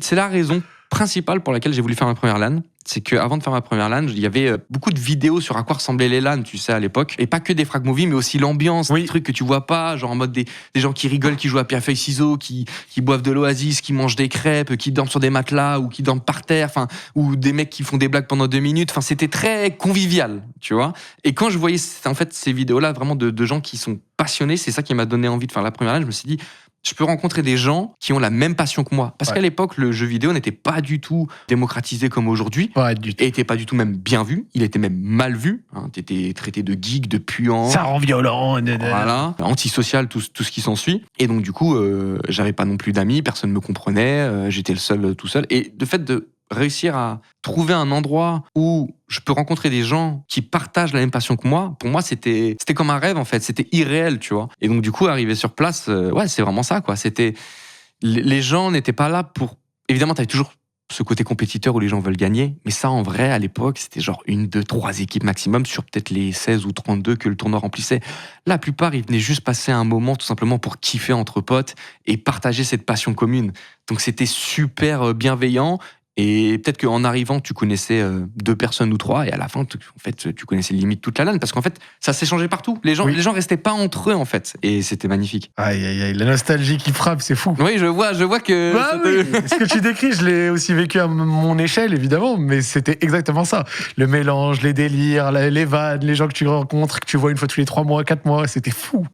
c'est la raison principale pour laquelle j'ai voulu faire ma première LAN. C'est qu'avant de faire ma première LAN, il y avait beaucoup de vidéos sur à quoi ressemblaient les LAN, tu sais, à l'époque. Et pas que des frag movies, mais aussi l'ambiance, des trucs que tu vois pas, genre en mode des gens qui rigolent, qui jouent à pierre, feuille, ciseaux, qui boivent de l'oasis, qui mangent des crêpes, qui dorment sur des matelas ou qui dorment par terre, enfin, ou des mecs qui font des blagues pendant 2 minutes. Enfin, c'était très convivial, tu vois. Et quand je voyais en fait ces vidéos-là, vraiment de gens qui sont passionnés, c'est ça qui m'a donné envie de faire la première LAN. Je me suis dit, je peux rencontrer des gens qui ont la même passion que moi. Parce qu'à l'époque, le jeu vidéo n'était pas du tout démocratisé comme aujourd'hui. Et n'était pas du tout même bien vu. Il était même mal vu. Hein. Tu étais traité de geek, de puant. Ça rend violent. Voilà. Antisocial, tout ce qui s'ensuit. Et donc, du coup, j'avais pas non plus d'amis. Personne ne me comprenait. J'étais le seul, tout seul. Et le fait de réussir à trouver un endroit où je peux rencontrer des gens qui partagent la même passion que moi, pour moi, c'était comme un rêve, en fait. C'était irréel, tu vois. Et donc, du coup, arriver sur place, c'est vraiment ça, quoi. Les gens n'étaient pas là pour... Évidemment, t'avais toujours ce côté compétiteur où les gens veulent gagner. Mais ça, en vrai, à l'époque, c'était genre 1, 2, 3 équipes maximum sur peut-être les 16 ou 32 que le tournoi remplissait. La plupart, ils venaient juste passer un moment tout simplement pour kiffer entre potes et partager cette passion commune. Donc, c'était super bienveillant. Et peut-être qu'en arrivant, tu connaissais 2 personnes ou 3, et à la fin, tu connaissais limite toute la LAN, parce qu'en fait, ça s'échangeait partout. Les gens restaient pas entre eux, en fait, et c'était magnifique. Aïe, aïe, aïe, la nostalgie qui frappe, c'est fou. Oui, je vois que... Ce que tu décris, je l'ai aussi vécu à mon échelle, évidemment, mais c'était exactement ça. Le mélange, les délires, les vannes, les gens que tu rencontres, que tu vois une fois tous les 3 mois, 4 mois, c'était fou.